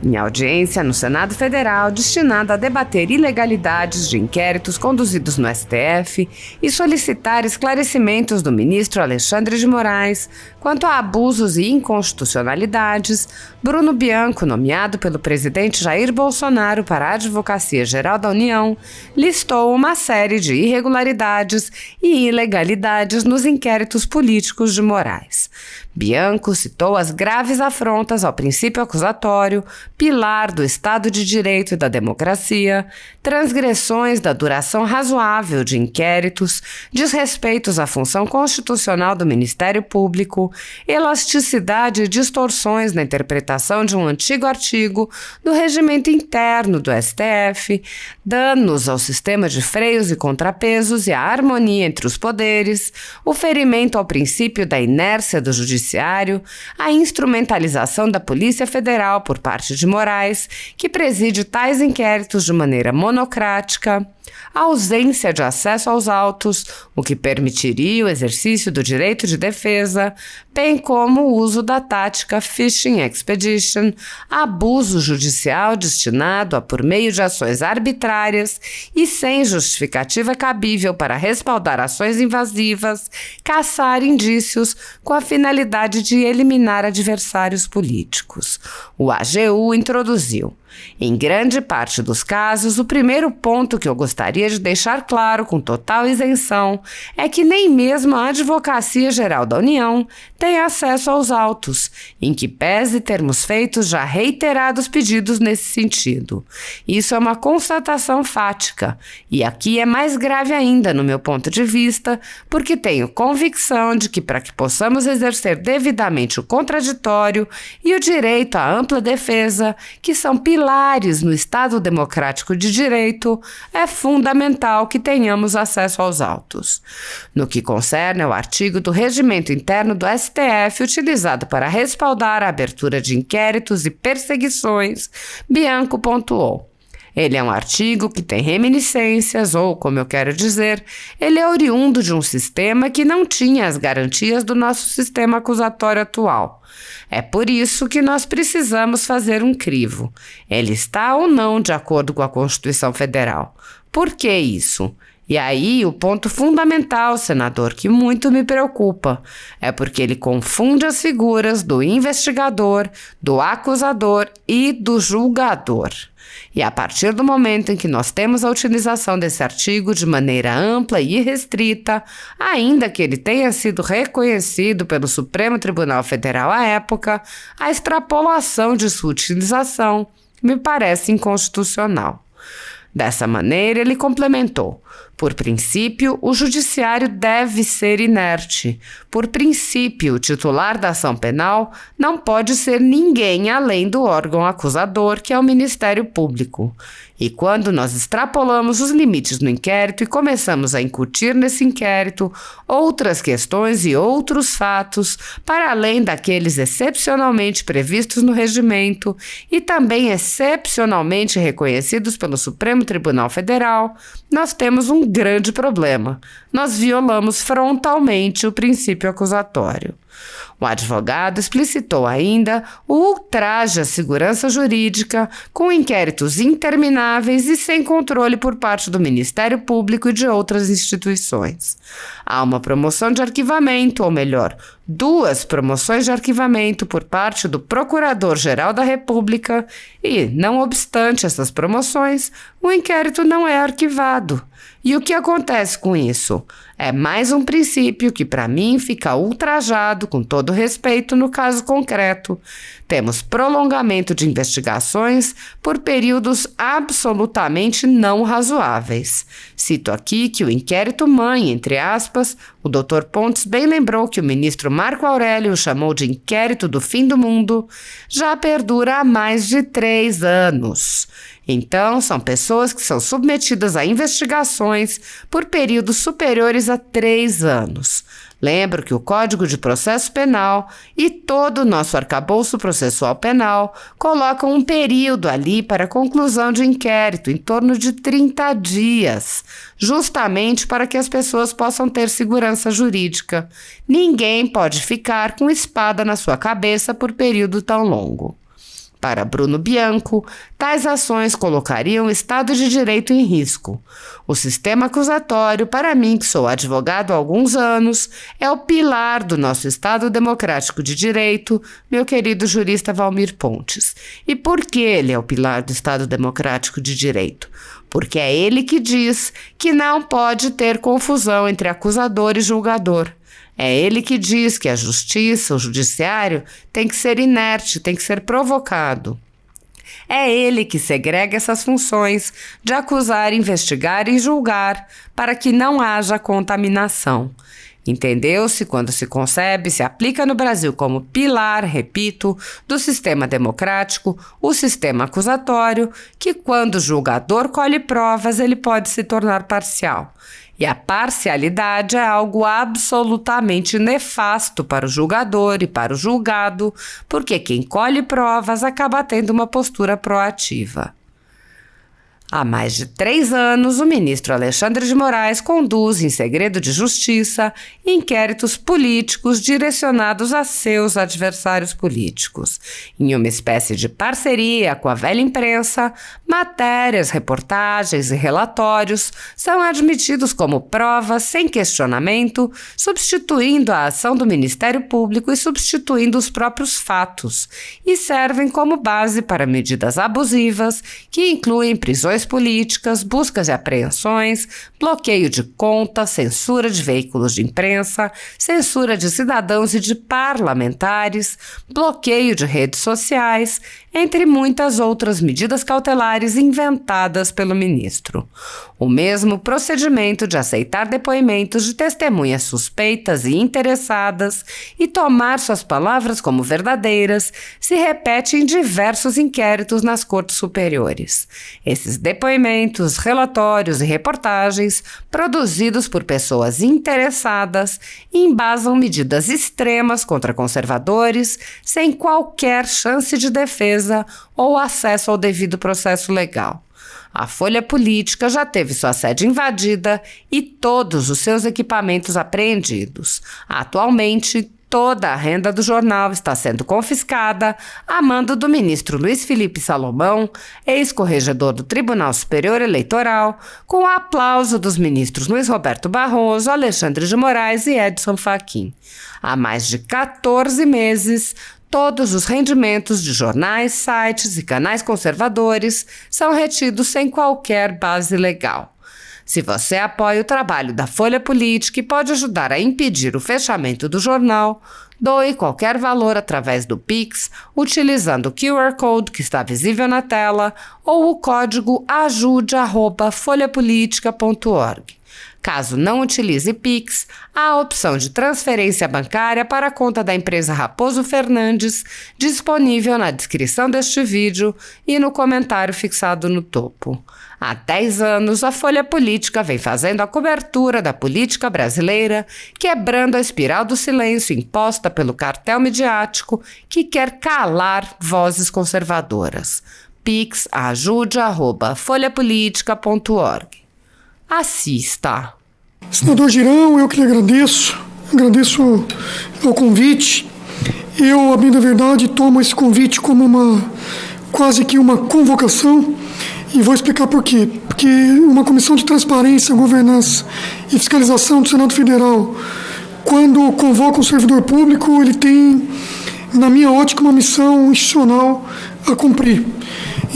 Em audiência no Senado Federal, destinada a debater ilegalidades de inquéritos conduzidos no STF e solicitar esclarecimentos do ministro Alexandre de Moraes quanto a abusos e inconstitucionalidades, Bruno Bianco, nomeado pelo presidente Jair Bolsonaro para a Advocacia Geral da União, listou uma série de irregularidades e ilegalidades nos inquéritos políticos de Moraes. Bianco citou as graves afrontas ao princípio acusatório, pilar do Estado de Direito e da democracia, transgressões da duração razoável de inquéritos, desrespeitos à função constitucional do Ministério Público, elasticidade e distorções na interpretação de um antigo artigo do regimento interno do STF, danos ao sistema de freios e contrapesos e à harmonia entre os poderes, o ferimento ao princípio da inércia do Judiciário, a instrumentalização da Polícia Federal por parte de Moraes, que preside tais inquéritos de maneira monocrática, a ausência de acesso aos autos, o que permitiria o exercício do direito de defesa, bem como o uso da tática Fishing Expedition, abuso judicial destinado a, por meio de ações arbitrárias e sem justificativa cabível para respaldar ações invasivas, caçar indícios com a finalidade de eliminar adversários políticos. O AGU introduziu. Em grande parte dos casos, o primeiro ponto que eu gostaria de deixar claro com total isenção é que nem mesmo a Advocacia Geral da União tem acesso aos autos, em que pese termos feito já reiterados pedidos nesse sentido. Isso é uma constatação fática, e aqui é mais grave ainda no meu ponto de vista, porque tenho convicção de que para que possamos exercer devidamente o contraditório e o direito à ampla defesa, que são pilares no Estado democrático de direito, é fundamental que tenhamos acesso aos autos. No que concerne ao artigo do Regimento Interno do STF utilizado para respaldar a abertura de inquéritos e perseguições, Bianco pontuou. Ele é um artigo que tem reminiscências ou, como eu quero dizer, ele é oriundo de um sistema que não tinha as garantias do nosso sistema acusatório atual. É por isso que nós precisamos fazer um crivo. Ele está ou não de acordo com a Constituição Federal. Por que isso? E aí, o ponto fundamental, senador, que muito me preocupa, é porque ele confunde as figuras do investigador, do acusador e do julgador. E a partir do momento em que nós temos a utilização desse artigo de maneira ampla e restrita, ainda que ele tenha sido reconhecido pelo Supremo Tribunal Federal à época, a extrapolação de sua utilização me parece inconstitucional. Dessa maneira, ele complementou: por princípio, o judiciário deve ser inerte. Por princípio, o titular da ação penal não pode ser ninguém além do órgão acusador, que é o Ministério Público. E quando nós extrapolamos os limites no inquérito e começamos a incutir nesse inquérito outras questões e outros fatos, para além daqueles excepcionalmente previstos no regimento e também excepcionalmente reconhecidos pelo Supremo Tribunal Federal, nós temos um grande problema. Nós violamos frontalmente o princípio acusatório. O advogado explicitou ainda o ultraje à segurança jurídica, com inquéritos intermináveis e sem controle por parte do Ministério Público e de outras instituições. Há uma promoção de arquivamento, ou melhor, 2 promoções de arquivamento por parte do Procurador-Geral da República e, não obstante essas promoções, o inquérito não é arquivado. E o que acontece com isso? É mais um princípio que, para mim, fica ultrajado, com todo respeito, no caso concreto. Temos prolongamento de investigações por períodos absolutamente não razoáveis. Cito aqui que o inquérito-mãe, entre aspas, o Dr. Pontes bem lembrou que o ministro Marco Aurélio chamou de inquérito do fim do mundo, já perdura há mais de 3 anos. Então, são pessoas que são submetidas a investigações por períodos superiores a 3 anos. Lembro que o Código de Processo Penal e todo o nosso arcabouço processual penal colocam um período ali para conclusão de inquérito, em torno de 30 dias, justamente para que as pessoas possam ter segurança jurídica. Ninguém pode ficar com espada na sua cabeça por período tão longo. Para Bruno Bianco, tais ações colocariam o Estado de Direito em risco. O sistema acusatório, para mim, que sou advogado há alguns anos, é o pilar do nosso Estado democrático de direito, meu querido jurista Valmir Pontes. E por que ele é o pilar do Estado democrático de direito? Porque é ele que diz que não pode ter confusão entre acusador e julgador. É ele que diz que a justiça, o judiciário, tem que ser inerte, tem que ser provocado. É ele que segrega essas funções de acusar, investigar e julgar para que não haja contaminação. Entendeu-se quando se concebe, se aplica no Brasil como pilar, repito, do sistema democrático, o sistema acusatório, que quando o julgador colhe provas, ele pode se tornar parcial. E a parcialidade é algo absolutamente nefasto para o julgador e para o julgado, porque quem colhe provas acaba tendo uma postura proativa. Há mais de 3 anos, o ministro Alexandre de Moraes conduz, em segredo de justiça, inquéritos políticos direcionados a seus adversários políticos. Em uma espécie de parceria com a velha imprensa, matérias, reportagens e relatórios são admitidos como provas sem questionamento, substituindo a ação do Ministério Público e substituindo os próprios fatos, e servem como base para medidas abusivas que incluem prisões políticas, buscas e apreensões, bloqueio de contas, censura de veículos de imprensa, censura de cidadãos e de parlamentares, bloqueio de redes sociais, entre muitas outras medidas cautelares inventadas pelo ministro. O mesmo procedimento de aceitar depoimentos de testemunhas suspeitas e interessadas e tomar suas palavras como verdadeiras se repete em diversos inquéritos nas cortes superiores. Esses depoimentos, relatórios e reportagens, produzidos por pessoas interessadas, embasam medidas extremas contra conservadores, sem qualquer chance de defesa ou acesso ao devido processo legal. A Folha Política já teve sua sede invadida e todos os seus equipamentos apreendidos. Atualmente, toda a renda do jornal está sendo confiscada a mando do ministro Luiz Felipe Salomão, ex-corregedor do Tribunal Superior Eleitoral, com o aplauso dos ministros Luiz Roberto Barroso, Alexandre de Moraes e Edson Fachin. Há mais de 14 meses, todos os rendimentos de jornais, sites e canais conservadores são retidos sem qualquer base legal. Se você apoia o trabalho da Folha Política e pode ajudar a impedir o fechamento do jornal, doe qualquer valor através do Pix, utilizando o QR Code que está visível na tela ou o código ajude@folhapolitica.org. Caso não utilize Pix, há a opção de transferência bancária para a conta da empresa Raposo Fernandes, disponível na descrição deste vídeo e no comentário fixado no topo. Há 10 anos, a Folha Política vem fazendo a cobertura da política brasileira, quebrando a espiral do silêncio imposta pelo cartel midiático que quer calar vozes conservadoras. Pix ajude@folhapolitica.org. Assista. Senador Girão, eu que lhe agradeço o convite. Eu, a bem da verdade, tomo esse convite como quase que uma convocação e vou explicar por quê. Porque uma comissão de transparência, governança e fiscalização do Senado Federal, quando convoca um servidor público, ele tem, na minha ótica, uma missão institucional a cumprir.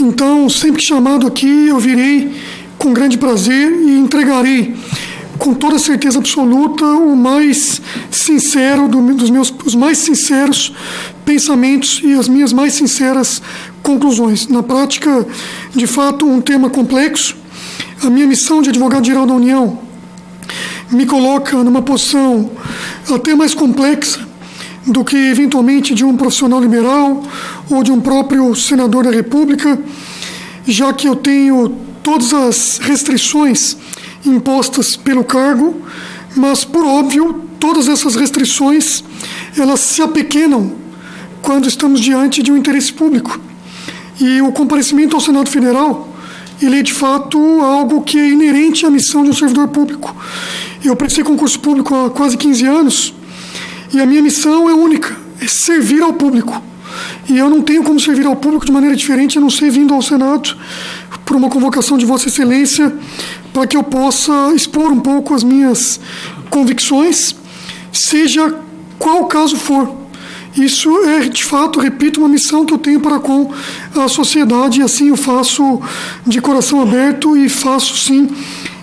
Então, sempre que chamado aqui, eu virei com grande prazer e entregarei com toda certeza absoluta o mais sincero os mais sinceros pensamentos e as minhas mais sinceras conclusões. Na prática, de fato, um tema complexo. A minha missão de advogado-geral da União me coloca numa posição até mais complexa do que, eventualmente, de um profissional liberal ou de um próprio senador da República, já que eu tenho todas as restrições impostas pelo cargo, mas, por óbvio, todas essas restrições, elas se apequenam quando estamos diante de um interesse público. E o comparecimento ao Senado Federal, ele é, de fato, algo que é inerente à missão de um servidor público. Eu prestei concurso público há quase 15 anos e a minha missão é única, é servir ao público. e eu não tenho como servir ao público de maneira diferente, a não ser vindo ao Senado por uma convocação de Vossa Excelência, para que eu possa expor um pouco as minhas convicções, seja qual o caso for. Isso é, de fato, repito, uma missão que eu tenho para com a sociedade, e assim eu faço de coração aberto e faço, sim,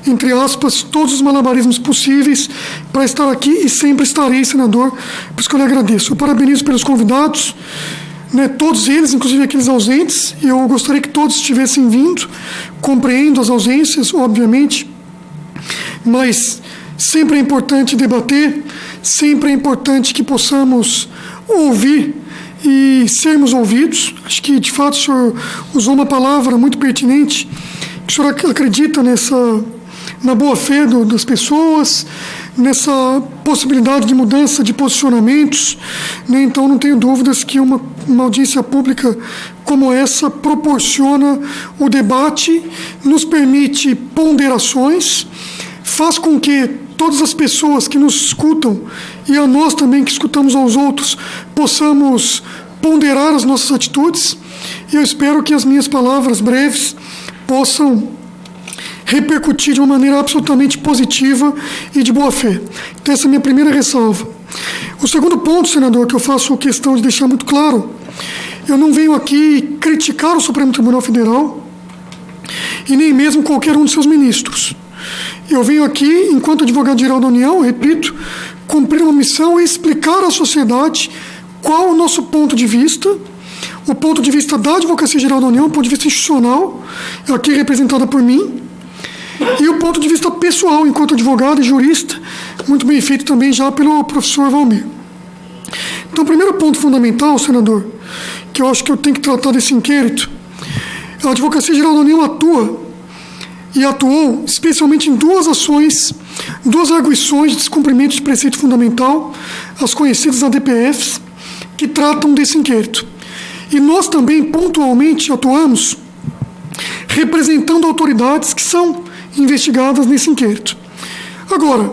entre aspas, todos os malabarismos possíveis para estar aqui e sempre estarei, senador, por isso que eu lhe agradeço. Eu parabenizo pelos convidados, né, todos eles, inclusive aqueles ausentes. Eu gostaria que todos estivessem vindo, compreendo as ausências, obviamente, mas sempre é importante debater, sempre é importante que possamos ouvir e sermos ouvidos. Acho que, de fato, o senhor usou uma palavra muito pertinente, que o senhor acredita na boa-fé das pessoas, nessa possibilidade de mudança de posicionamentos, né? Então, não tenho dúvidas que uma audiência pública como essa proporciona o debate, nos permite ponderações, faz com que todas as pessoas que nos escutam, e a nós também que escutamos aos outros, possamos ponderar as nossas atitudes, e eu espero que as minhas palavras breves possam repercutir de uma maneira absolutamente positiva e de boa fé. Então, essa é a minha primeira ressalva. O segundo ponto, senador, que eu faço questão de deixar muito claro, eu não venho aqui criticar o Supremo Tribunal Federal e nem mesmo qualquer um de seus ministros. Eu venho aqui, enquanto advogado-geral da União, repito, cumprir uma missão e explicar à sociedade qual o nosso ponto de vista, o ponto de vista da Advocacia Geral da União, o ponto de vista institucional, aqui representada por mim, e o ponto de vista pessoal, enquanto advogado e jurista, muito bem feito também já pelo professor Valmir. Então, o primeiro ponto fundamental, senador, que eu acho que eu tenho que tratar desse inquérito, a Advocacia Geral da União atua e atuou especialmente em duas ações, duas arguições de descumprimento de preceito fundamental, as conhecidas ADPFs, que tratam desse inquérito. E nós também, pontualmente, atuamos representando autoridades que são investigadas nesse inquérito. Agora,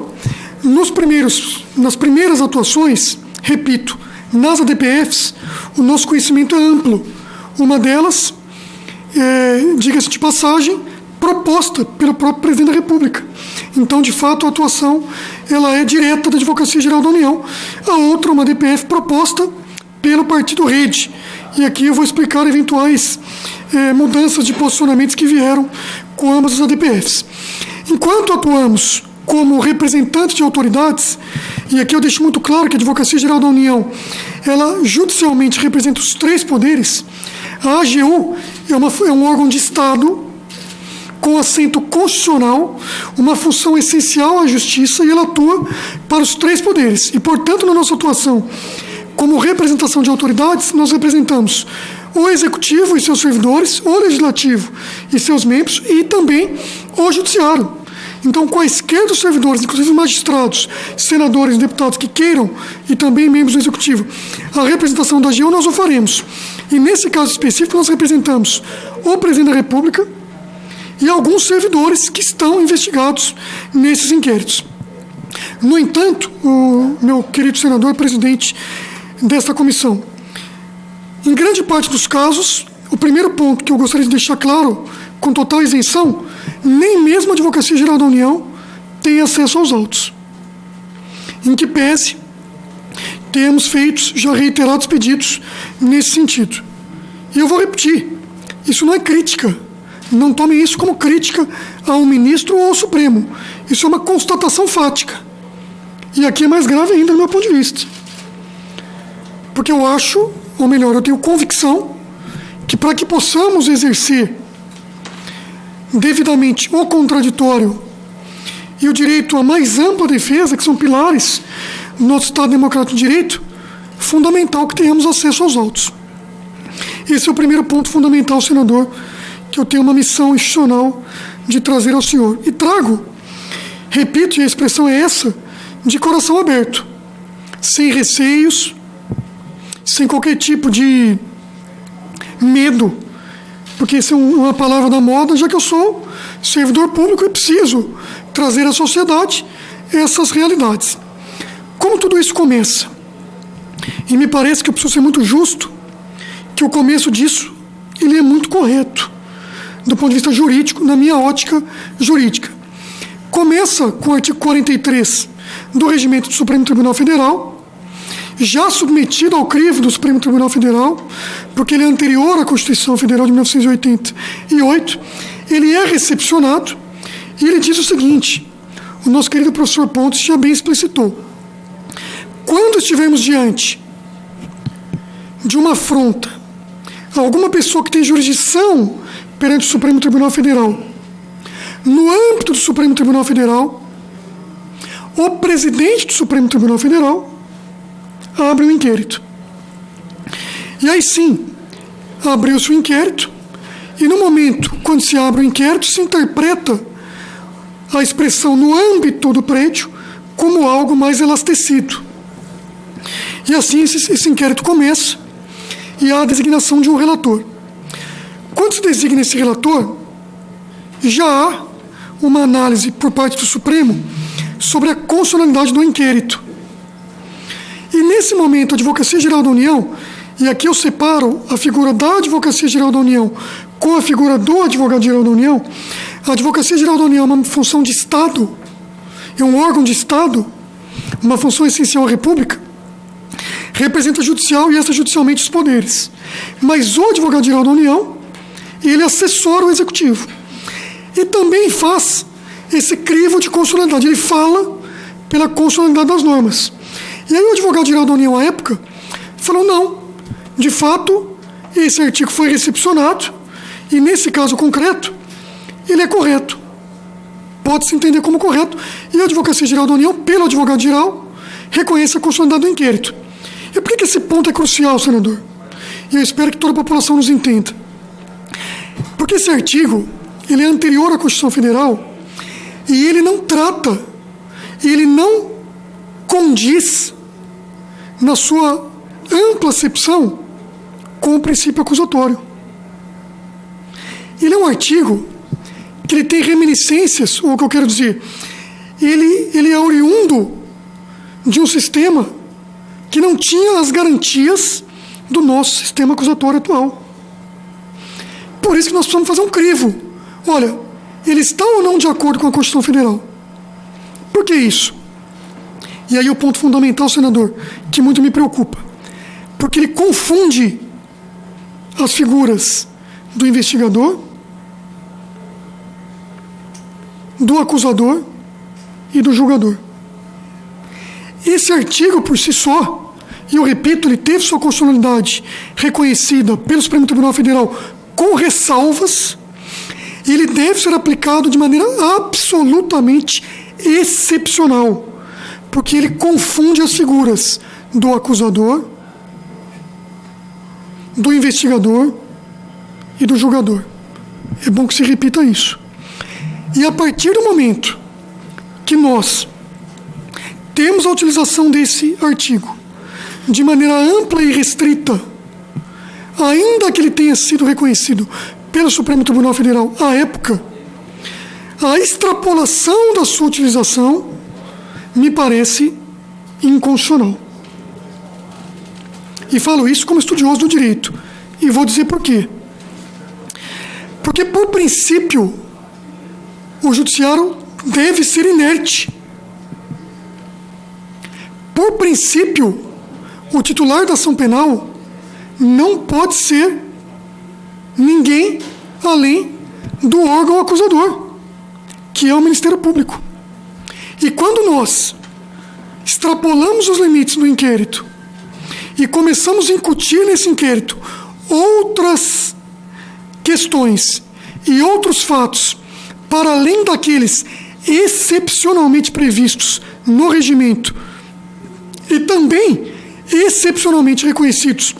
nas primeiras atuações, repito, nas ADPFs, o nosso conhecimento é amplo. Uma delas, diga-se de passagem, proposta pelo próprio presidente da República. Então, de fato, a atuação ela é direta da Advocacia Geral da União. A outra, uma DPF proposta pelo Partido Rede. E aqui eu vou explicar eventuais mudanças de posicionamentos que vieram com ambas as ADPFs. Enquanto atuamos como representante de autoridades, e aqui eu deixo muito claro que a Advocacia Geral da União, ela judicialmente representa os três poderes. A AGU é um órgão de Estado com assento constitucional, uma função essencial à justiça, e ela atua para os três poderes. E, portanto, na nossa atuação como representação de autoridades, nós representamos o Executivo e seus servidores, o Legislativo e seus membros, e também o Judiciário. Então, quaisquer dos servidores, inclusive magistrados, senadores, deputados que queiram, e também membros do Executivo, a representação da AGU, nós o faremos. E, nesse caso específico, nós representamos o Presidente da República e alguns servidores que estão investigados nesses inquéritos. No entanto, o meu querido senador, presidente desta comissão, em grande parte dos casos, o primeiro ponto que eu gostaria de deixar claro, com total isenção, nem mesmo a Advocacia Geral da União tem acesso aos autos. Em que pese, temos feito já reiterados pedidos nesse sentido. E eu vou repetir, isso não é crítica. Não tomem isso como crítica a um ministro ou ao Supremo. Isso é uma constatação fática. E aqui é mais grave ainda do meu ponto de vista. Porque eu acho, ou melhor, eu tenho convicção, que para que possamos exercer devidamente o contraditório e o direito à mais ampla defesa, que são pilares do nosso Estado Democrático de Direito, fundamental que tenhamos acesso aos autos. Esse é o primeiro ponto fundamental, senador, que eu tenho uma missão institucional de trazer ao senhor. E trago, repito, e a expressão é essa, de coração aberto, sem receios, sem qualquer tipo de medo, porque essa é uma palavra da moda, já que eu sou servidor público e preciso trazer à sociedade essas realidades. Como tudo isso começa? E me parece que eu preciso ser muito justo que o começo disso ele é muito correto, do ponto de vista jurídico, na minha ótica jurídica. Começa com o artigo 43 do Regimento do Supremo Tribunal Federal, já submetido ao crivo do Supremo Tribunal Federal, porque ele é anterior à Constituição Federal de 1988, ele é recepcionado e ele diz o seguinte, o nosso querido professor Pontes já bem explicitou: quando estivermos diante de uma afronta a alguma pessoa que tem jurisdição perante o Supremo Tribunal Federal, no âmbito do Supremo Tribunal Federal, o presidente do Supremo Tribunal Federal abre um inquérito. E aí sim, abriu-se o inquérito, e no momento, quando se abre o inquérito, se interpreta a expressão no âmbito do prédio como algo mais elastecido. E assim esse inquérito começa, e há a designação de um relator. Quando se designa esse relator, já há uma análise por parte do Supremo sobre a constitucionalidade do inquérito. E nesse momento, a Advocacia Geral da União, e aqui eu separo a figura da Advocacia Geral da União com a figura do Advogado Geral da União, a Advocacia Geral da União é uma função de Estado, é um órgão de Estado, uma função essencial à República, representa judicial e extrajudicialmente os poderes. Mas o Advogado Geral da União, ele assessora o Executivo. E também faz esse crivo de constitucionalidade. Ele fala pela constitucionalidade das normas. E aí o Advogado Geral da União, à época, falou: não, de fato, esse artigo foi recepcionado, e nesse caso concreto, ele é correto. Pode-se entender como correto. E a Advocacia Geral da União, pelo Advogado Geral, reconhece a constitucionalidade do inquérito. E por que esse ponto é crucial, senador? E eu espero que toda a população nos entenda. Porque esse artigo, ele é anterior à Constituição Federal, e ele não trata, ele não condiz, na sua ampla acepção, com o princípio acusatório. Ele é um artigo que ele tem reminiscências, ou o que eu quero dizer, ele é oriundo de um sistema que não tinha as garantias do nosso sistema acusatório atual. Por isso que nós precisamos fazer um crivo. Olha, ele está ou não de acordo com a Constituição Federal? Por que isso? E aí o ponto fundamental, senador, que muito me preocupa, porque ele confunde as figuras do investigador, do acusador e do julgador. Esse artigo, por si só, e eu repito, ele teve sua constitucionalidade reconhecida pelo Supremo Tribunal Federal com ressalvas, e ele deve ser aplicado de maneira absolutamente excepcional, porque ele confunde as figuras do acusador, do investigador e do julgador. É bom que se repita isso. E a partir do momento que nós temos a utilização desse artigo de maneira ampla e restrita, ainda que ele tenha sido reconhecido pelo Supremo Tribunal Federal à época, a extrapolação da sua utilização me parece inconstitucional. E falo isso como estudioso do direito. E vou dizer por quê. Porque, por princípio, o judiciário deve ser inerte. Por princípio, o titular da ação penal não pode ser ninguém além do órgão acusador, que é o Ministério Público. E quando nós extrapolamos os limites do inquérito e começamos a incutir nesse inquérito outras questões e outros fatos para além daqueles excepcionalmente previstos no regimento e também excepcionalmente reconhecidos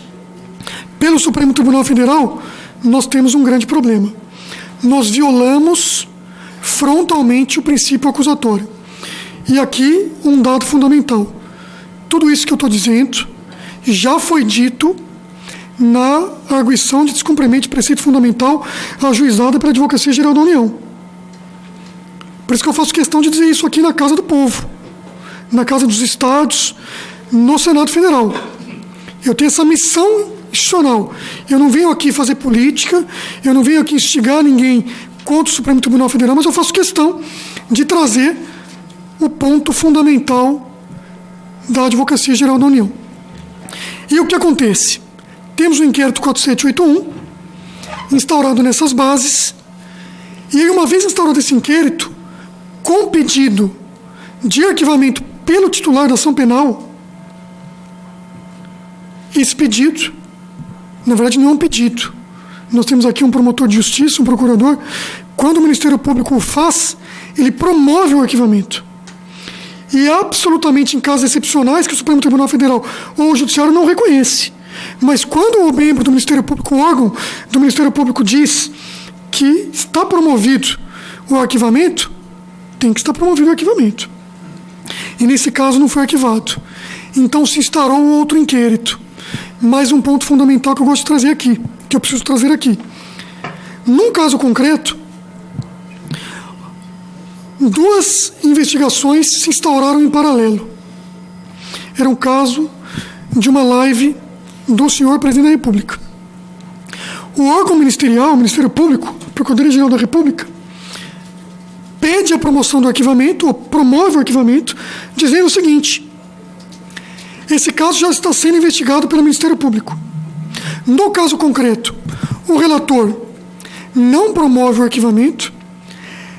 pelo Supremo Tribunal Federal, nós temos um grande problema. Nós violamos frontalmente o princípio acusatório. E aqui um dado fundamental. Tudo isso que eu estou dizendo já foi dito na arguição de descumprimento de preceito fundamental ajuizada pela Advocacia Geral da União. Por isso que eu faço questão de dizer isso aqui na Casa do Povo, na Casa dos Estados, no Senado Federal. Eu tenho essa missão institucional. Eu não venho aqui fazer política, eu não venho aqui instigar ninguém contra o Supremo Tribunal Federal, mas eu faço questão de trazer o ponto fundamental da Advocacia Geral da União. E o que acontece? Temos o inquérito 4781, instaurado nessas bases, e aí, uma vez instaurado esse inquérito, com pedido de arquivamento pelo titular da ação penal, esse pedido, na verdade, não é um pedido. Nós temos aqui um promotor de justiça, um procurador. Quando o Ministério Público o faz, ele promove o arquivamento. E absolutamente em casos excepcionais que o Supremo Tribunal Federal ou o Judiciário não reconhece. Mas quando o membro do Ministério Público, o órgão do Ministério Público diz que está promovido o arquivamento, tem que estar promovido o arquivamento. E nesse caso não foi arquivado. Então se instaurou um outro inquérito. Mais um ponto fundamental que eu gosto de trazer aqui, que eu preciso trazer aqui. Num caso concreto, 2 investigações se instauraram em paralelo. Era um caso de uma live do senhor presidente da República. O órgão ministerial, o Ministério Público, a Procuradoria-Geral da República, pede a promoção do arquivamento, ou promove o arquivamento, dizendo o seguinte: esse caso já está sendo investigado pelo Ministério Público. No caso concreto, o relator não promove o arquivamento,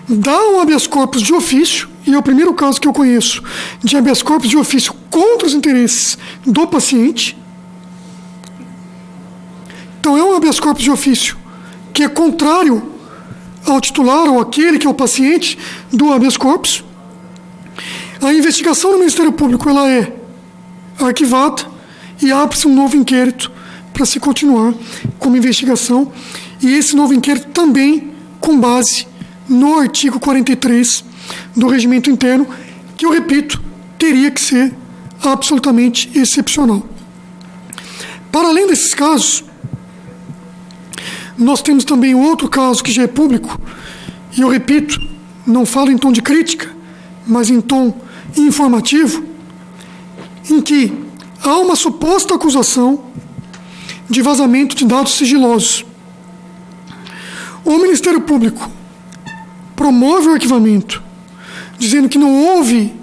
dá um habeas corpus de ofício, e é o primeiro caso que eu conheço de habeas corpus de ofício contra os interesses do paciente. Então é um habeas corpus de ofício que é contrário ao titular ou aquele que é o paciente do habeas corpus. A investigação do Ministério Público ela é arquivada e abre-se um novo inquérito para se continuar com uma investigação, e esse novo inquérito também com base no artigo 43 do Regimento Interno, que eu repito, teria que ser absolutamente excepcional. Para além desses casos, nós temos também outro caso que já é público, e eu repito, não falo em tom de crítica, mas em tom informativo, em que há uma suposta acusação de vazamento de dados sigilosos. O Ministério Público promove o arquivamento, dizendo que não houve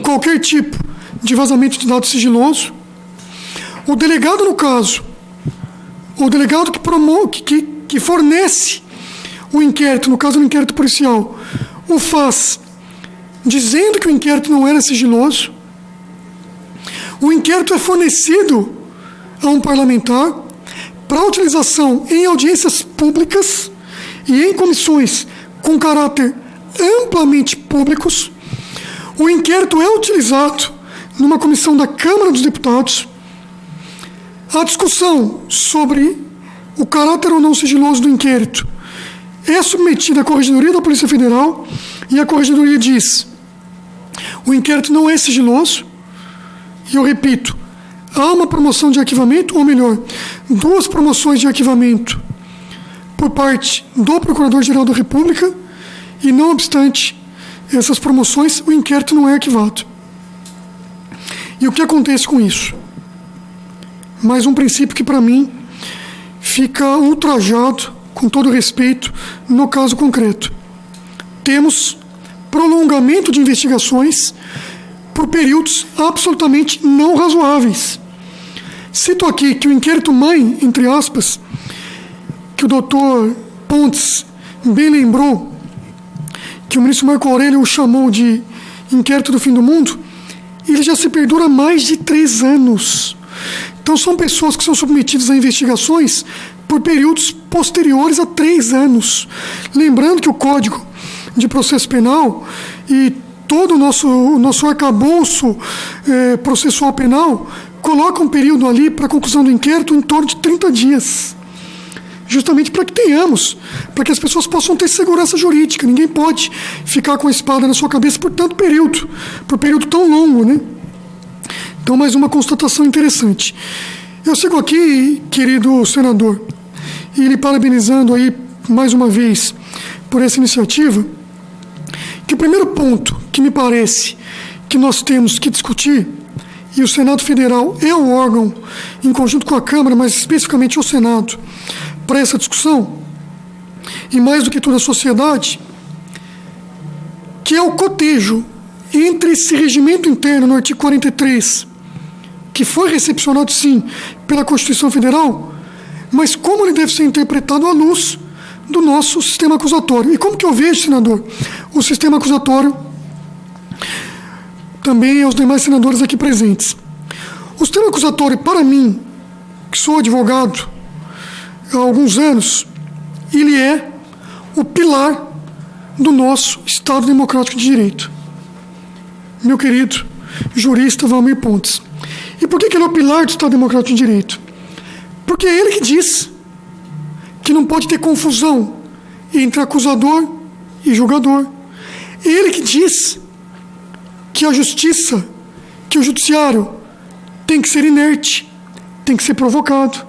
qualquer tipo de vazamento de dados sigiloso. O delegado, no caso, o delegado que fornece o inquérito, no caso do inquérito policial, o faz dizendo que o inquérito não era sigiloso. O inquérito é fornecido a um parlamentar para utilização em audiências públicas e em comissões com caráter amplamente públicos. O inquérito é utilizado numa comissão da Câmara dos Deputados. A discussão sobre o caráter ou não sigiloso do inquérito é submetida à Corregedoria da Polícia Federal, e a Corregedoria diz: o inquérito não é sigiloso. E eu repito, há uma promoção de arquivamento, ou melhor, 2 promoções de arquivamento por parte do Procurador-Geral da República, e não obstante essas promoções, o inquérito não é arquivado. E o que acontece com isso? Mais um princípio que, para mim, fica ultrajado, com todo respeito, no caso concreto. Temos prolongamento de investigações por períodos absolutamente não razoáveis. Cito aqui que o inquérito-mãe, entre aspas, que o doutor Pontes bem lembrou, que o ministro Marco Aurélio o chamou de inquérito do fim do mundo, ele já se perdura há mais de 3 anos. Então são pessoas que são submetidas a investigações por períodos posteriores a 3 anos. Lembrando que o Código de Processo Penal e todo o nosso arcabouço processual penal coloca um período ali para a conclusão do inquérito em torno de 30 dias. Justamente para que as pessoas possam ter segurança jurídica. Ninguém pode ficar com a espada na sua cabeça por período tão longo, né? Então, mais uma constatação interessante. Eu sigo aqui, querido senador, e lhe parabenizando aí mais uma vez por essa iniciativa, que o primeiro ponto que me parece que nós temos que discutir, e o Senado Federal é o órgão, em conjunto com a Câmara, mas especificamente o Senado, para essa discussão, e mais do que tudo a sociedade, que é o cotejo entre esse regimento interno no artigo 43, que foi recepcionado, sim, pela Constituição Federal, mas como ele deve ser interpretado à luz do nosso sistema acusatório. E como que eu vejo, senador, o sistema acusatório, também aos demais senadores aqui presentes. O sistema acusatório, para mim, que sou advogado há alguns anos, ele é o pilar do nosso Estado Democrático de Direito. Meu querido jurista Valmir Pontes. E por que ele é o pilar do Estado Democrático de Direito? Porque é ele que diz que não pode ter confusão entre acusador e julgador. É ele que diz que a justiça, que o judiciário tem que ser inerte, tem que ser provocado.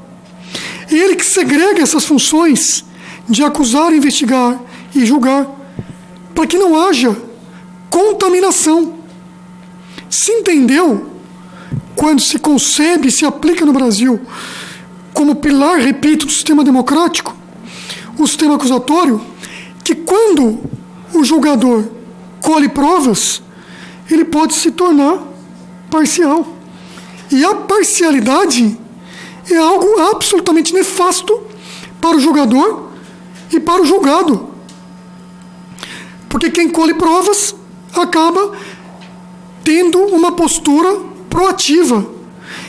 É ele que segrega essas funções de acusar, investigar e julgar, para que não haja contaminação. Se entendeu, quando se concebe e se aplica no Brasil como pilar, repito, do sistema democrático, o sistema acusatório, que quando o julgador colhe provas, ele pode se tornar parcial. E a parcialidade é algo absolutamente nefasto para o julgador e para o julgado. Porque quem colhe provas acaba tendo uma postura proativa.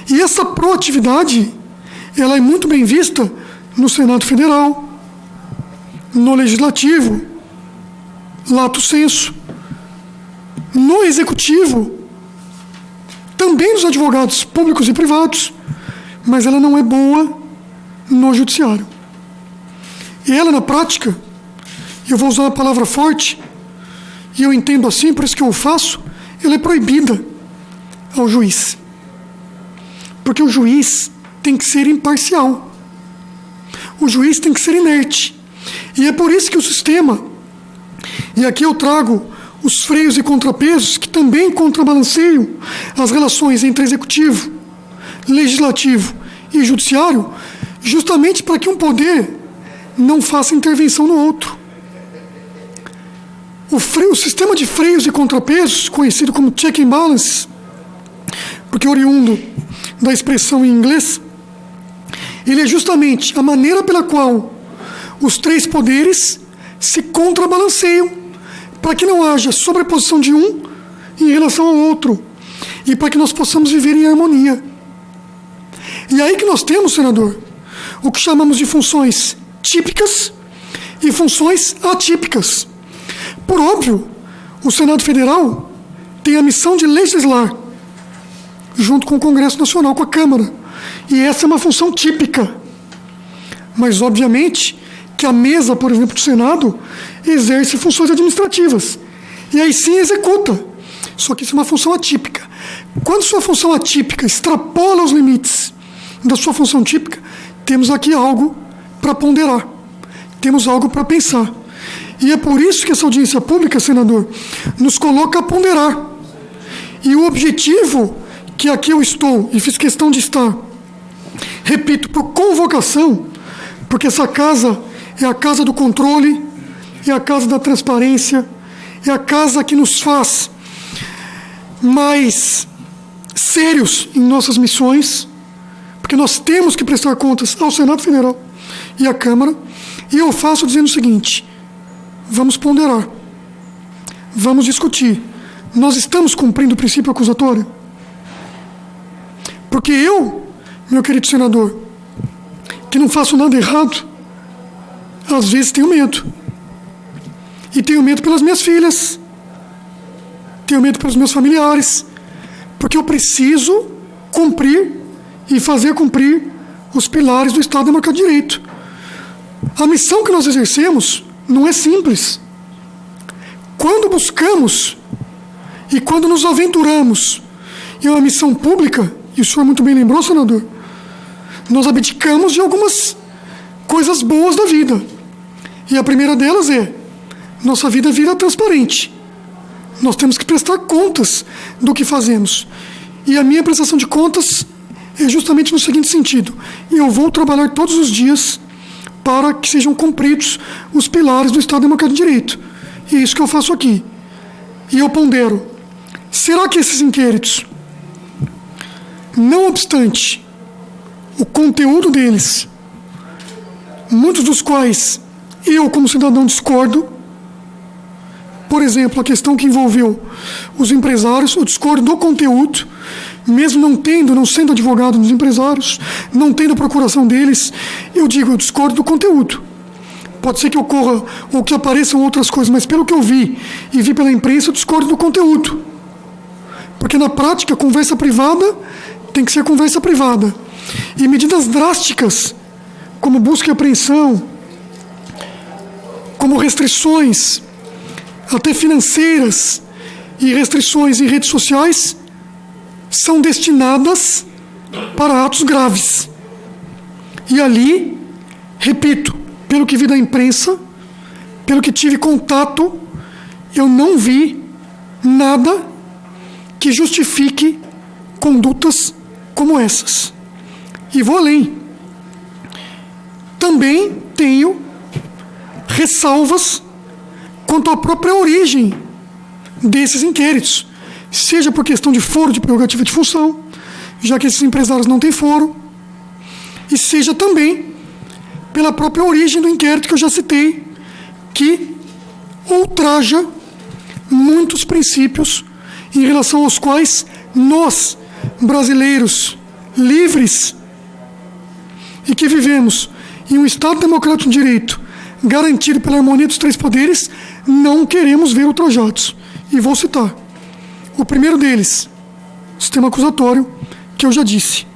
E essa proatividade, ela é muito bem vista no Senado Federal, no Legislativo, lato sensu, no Executivo, também nos advogados públicos e privados, mas ela não é boa no Judiciário. E ela, na prática, eu vou usar uma palavra forte, e eu entendo assim, por isso que eu faço, ela é proibida ao juiz. Porque o juiz tem que ser imparcial. O juiz tem que ser inerte. E é por isso que o sistema, e aqui eu trago os freios e contrapesos que também contrabalanceiam as relações entre executivo, legislativo e judiciário, justamente para que um poder não faça intervenção no outro. O sistema de freios e contrapesos, conhecido como check and balance, porque é oriundo da expressão em inglês, ele é justamente a maneira pela qual os três poderes se contrabalanceiam, para que não haja sobreposição de um em relação ao outro, e para que nós possamos viver em harmonia. E aí que nós temos, senador, o que chamamos de funções típicas e funções atípicas. Por óbvio, o Senado Federal tem a missão de legislar, junto com o Congresso Nacional, com a Câmara. E essa é uma função típica. Mas, obviamente, que a mesa, por exemplo, do Senado, exerce funções administrativas. E aí sim executa. Só que isso é uma função atípica. Quando sua função atípica extrapola os limites da sua função típica, temos aqui algo para ponderar. Temos algo para pensar. E é por isso que essa audiência pública, senador, nos coloca a ponderar. E o objetivo que aqui eu estou, e fiz questão de estar, repito, por convocação, porque essa casa é a casa do controle, é a casa da transparência, é a casa que nos faz mais sérios em nossas missões, porque nós temos que prestar contas ao Senado Federal e à Câmara, e eu faço dizendo o seguinte: vamos ponderar, vamos discutir. Nós estamos cumprindo o princípio acusatório? Porque eu, meu querido senador, que não faço nada errado, às vezes tenho medo. E tenho medo pelas minhas filhas, tenho medo pelos meus familiares, porque eu preciso cumprir e fazer cumprir os pilares do Estado Democrático de Direito. A missão que nós exercemos não é simples. Quando buscamos e quando nos aventuramos em uma missão pública, e o senhor muito bem lembrou, senador, nós abdicamos de algumas coisas boas da vida. E a primeira delas é: nossa vida vira transparente. Nós temos que prestar contas do que fazemos. E a minha prestação de contas é justamente no seguinte sentido: eu vou trabalhar todos os dias para que sejam cumpridos os pilares do Estado Democrático de Direito. E é isso que eu faço aqui. E eu pondero: será que esses inquéritos, não obstante o conteúdo deles, muitos dos quais eu, como cidadão, discordo, por exemplo, a questão que envolveu os empresários, eu discordo do conteúdo, mesmo não sendo advogado dos empresários, não tendo a procuração deles, eu discordo do conteúdo. Pode ser que ocorra ou que apareçam outras coisas, mas pelo que eu vi e vi pela imprensa, eu discordo do conteúdo. Porque na prática, conversa privada tem que ser conversa privada. E medidas drásticas, como busca e apreensão, como restrições, até financeiras, e restrições em redes sociais, são destinadas para atos graves. E ali, repito, pelo que vi da imprensa, pelo que tive contato, eu não vi nada que justifique condutas como essas. E vou além. Também tenho ressalvas quanto à própria origem desses inquéritos, seja por questão de foro de prerrogativa de função, já que esses empresários não têm foro, e seja também pela própria origem do inquérito que eu já citei, que ultraja muitos princípios em relação aos quais nós, brasileiros livres e que vivemos em um Estado Democrático de Direito garantido pela harmonia dos três poderes, não queremos ver ultrajados. E vou citar. O primeiro deles, o sistema acusatório, que eu já disse.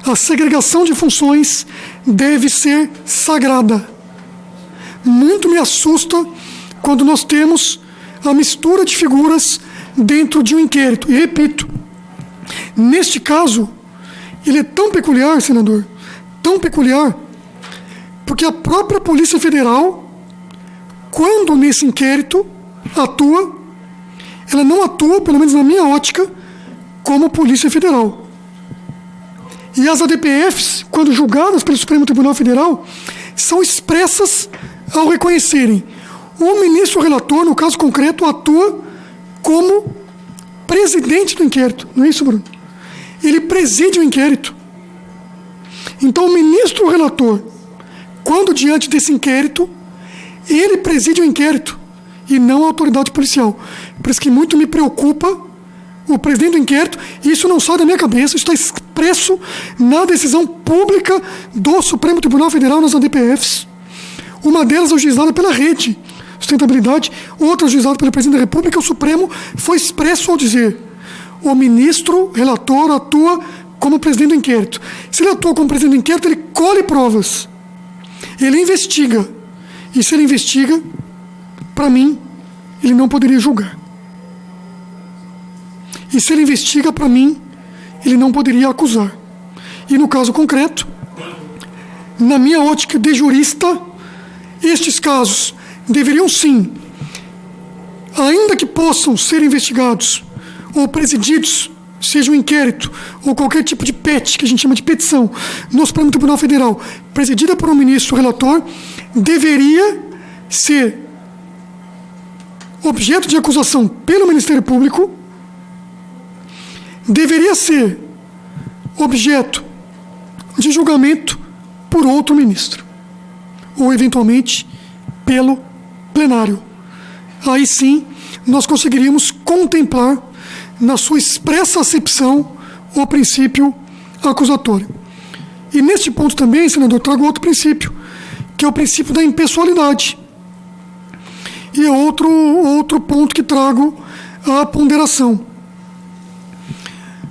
A segregação de funções deve ser sagrada. Muito me assusta quando nós temos a mistura de figuras dentro de um inquérito. E repito, neste caso, ele é tão peculiar, senador, tão peculiar, porque a própria Polícia Federal, quando nesse inquérito atua, ela não atua, pelo menos na minha ótica, como Polícia Federal. E as ADPFs, quando julgadas pelo Supremo Tribunal Federal, são expressas ao reconhecerem: o ministro relator, no caso concreto, atua como presidente do inquérito. Não é isso, Bruno? Ele preside o inquérito. Então, o ministro relator, quando diante desse inquérito, ele preside o inquérito e não a autoridade policial. Por isso que muito me preocupa o presidente do inquérito, e isso não sai da minha cabeça, isso está expresso na decisão pública do Supremo Tribunal Federal nas ADPFs. Uma delas ajuizada pela Rede Sustentabilidade, outra ajuizada pelo presidente da República. O Supremo foi expresso ao dizer: o ministro relator atua como presidente do inquérito. Se ele atua como presidente do inquérito, ele colhe provas, ele investiga, e se ele investiga, para mim, ele não poderia julgar. E se ele investiga, para mim, ele não poderia acusar. E no caso concreto, na minha ótica de jurista, estes casos deveriam sim, ainda que possam ser investigados ou presididos, seja um inquérito ou qualquer tipo de PET, que a gente chama de petição, no Supremo Tribunal Federal, presidida por um ministro relator, deveria ser objeto de acusação pelo Ministério Público, deveria ser objeto de julgamento por outro ministro, ou eventualmente pelo plenário. Aí sim nós conseguiríamos contemplar na sua expressa acepção o princípio acusatório. E neste ponto também, senador, trago outro princípio, que é o princípio da impessoalidade. E é outro ponto que trago à ponderação.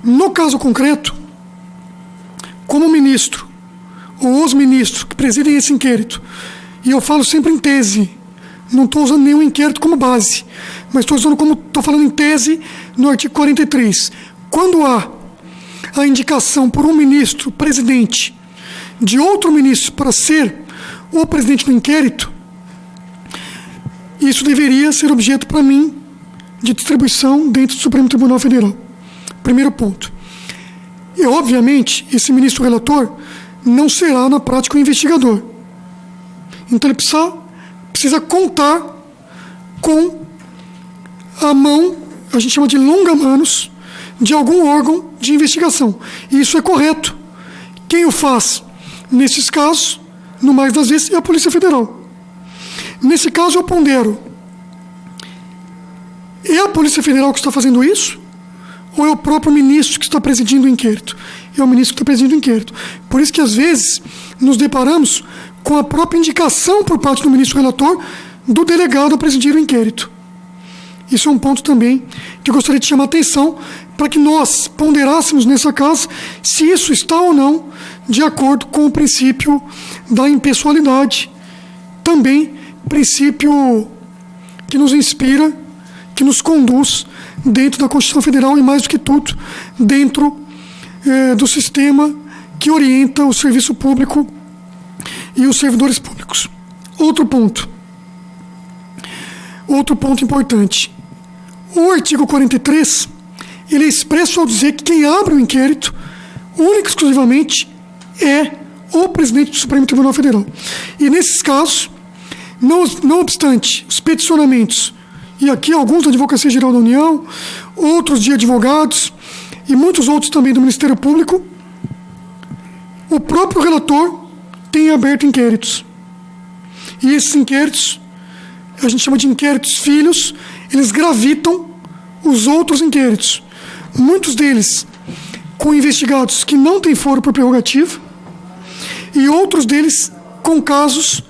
No caso concreto, como o ministro, ou os ministros que presidem esse inquérito, e eu falo sempre em tese, não estou usando nenhum inquérito como base, mas estou falando em tese no artigo 43. Quando há a indicação por um ministro, presidente, de outro ministro para ser o presidente do inquérito, isso deveria ser objeto, para mim, de distribuição dentro do Supremo Tribunal Federal. Primeiro ponto. E, obviamente, esse ministro relator não será, na prática, o investigador. Então, ele precisa contar com a mão, a gente chama de longa-manos, de algum órgão de investigação. E isso é correto. Quem o faz, nesses casos, no mais das vezes, é a Polícia Federal. Nesse caso, eu pondero: é a Polícia Federal que está fazendo isso? Ou é o próprio ministro que está presidindo o inquérito? É o ministro que está presidindo o inquérito. Por isso que, às vezes, nos deparamos com a própria indicação por parte do ministro relator do delegado a presidir o inquérito. Isso é um ponto também que eu gostaria de chamar a atenção para que nós ponderássemos nessa casa se isso está ou não de acordo com o princípio da impessoalidade, também princípio que nos inspira, que nos conduz dentro da Constituição Federal e, mais do que tudo, dentro do sistema que orienta o serviço público e os servidores públicos. Outro ponto importante. O artigo 43, ele é expresso ao dizer que quem abre o inquérito, única e exclusivamente, é o presidente do Supremo Tribunal Federal. E nesses casos, não obstante os peticionamentos, e aqui alguns da Advocacia Geral da União, outros de advogados e muitos outros também do Ministério Público, o próprio relator tem aberto inquéritos. E esses inquéritos, a gente chama de inquéritos filhos, eles gravitam os outros inquéritos. Muitos deles com investigados que não têm foro por prerrogativa e outros deles com casos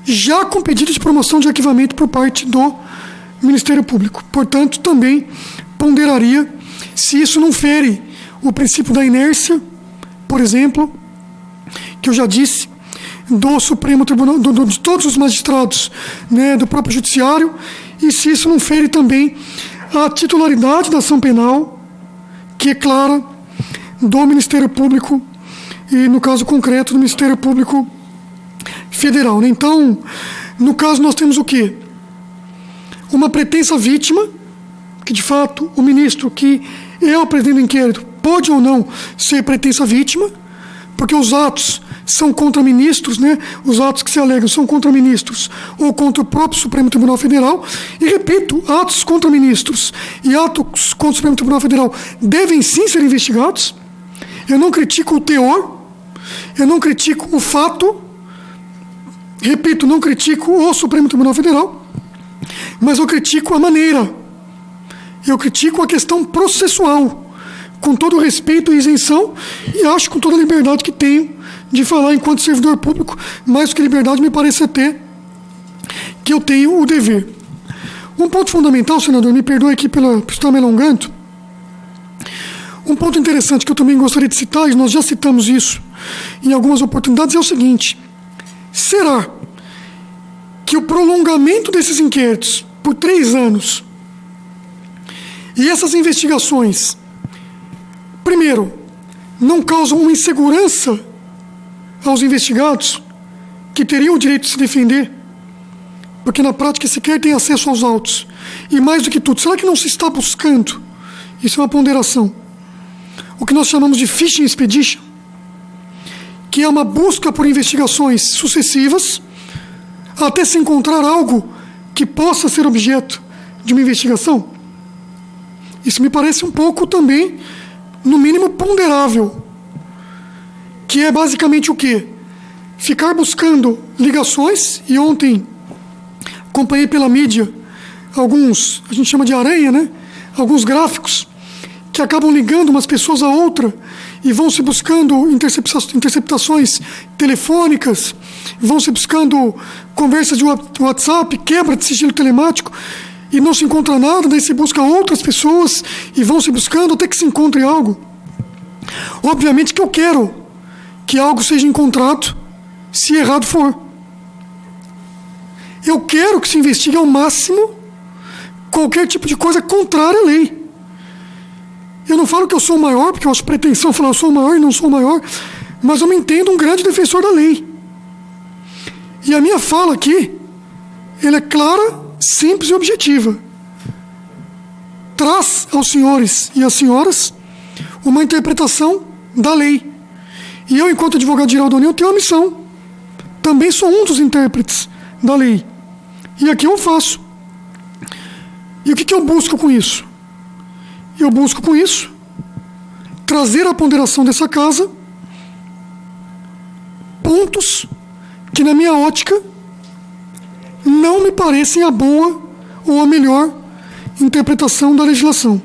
já com pedido de promoção de arquivamento por parte do Ministério Público. Portanto, também ponderaria se isso não fere o princípio da inércia, por exemplo, que eu já disse, do Supremo Tribunal, de todos os magistrados, né, do próprio Judiciário, e se isso não fere também a titularidade da ação penal, que é clara, do Ministério Público, e no caso concreto do Ministério Público Federal. Né? Então, no caso nós temos o quê? Uma pretensa vítima, que de fato o ministro que é o presidente do inquérito pode ou não ser pretensa vítima, porque os atos são contra ministros, né? Os atos que se alegam são contra ministros ou contra o próprio Supremo Tribunal Federal. E, repito, atos contra ministros e atos contra o Supremo Tribunal Federal devem sim ser investigados. Eu não critico o teor, eu não critico o fato, repito, não critico o Supremo Tribunal Federal, mas eu critico a maneira, eu critico a questão processual, com todo o respeito e isenção, e acho com toda a liberdade que tenho de falar enquanto servidor público, mais do que liberdade me parece até que eu tenho o dever. Um ponto fundamental, senador, me perdoe aqui por estar me alongando, um ponto interessante que eu também gostaria de citar, e nós já citamos isso em algumas oportunidades, é o seguinte: será que o prolongamento desses inquéritos por 3 anos e essas investigações, primeiro, não causam uma insegurança aos investigados que teriam o direito de se defender, porque na prática sequer têm acesso aos autos? E mais do que tudo, será que não se está buscando, isso é uma ponderação, o que nós chamamos de fishing expedition, que é uma busca por investigações sucessivas até se encontrar algo que possa ser objeto de uma investigação? Isso me parece um pouco também, no mínimo, ponderável, que é basicamente o quê? Ficar buscando ligações, e ontem acompanhei pela mídia alguns, a gente chama de aranha, né? Alguns gráficos que acabam ligando umas pessoas a outra e vão se buscando interceptações telefônicas, vão se buscando conversas de WhatsApp, quebra de sigilo telemático, e não se encontra nada, daí se busca outras pessoas e vão se buscando até que se encontre algo. Obviamente que eu quero que algo seja encontrado, se errado for. Eu quero que se investigue ao máximo qualquer tipo de coisa contrária à lei. Eu não falo que eu sou o maior, porque eu acho pretensão falar eu sou o maior e não sou o maior, mas eu me entendo um grande defensor da lei. E a minha fala aqui, ela é clara, simples e objetiva. Traz aos senhores e às senhoras uma interpretação da lei. E eu, enquanto advogado-geral da União, tenho uma missão. Também sou um dos intérpretes da lei. E aqui eu faço. E o que eu busco com isso? Eu busco com isso trazer à ponderação dessa casa pontos que, na minha ótica, não me parecem a boa ou a melhor interpretação da legislação.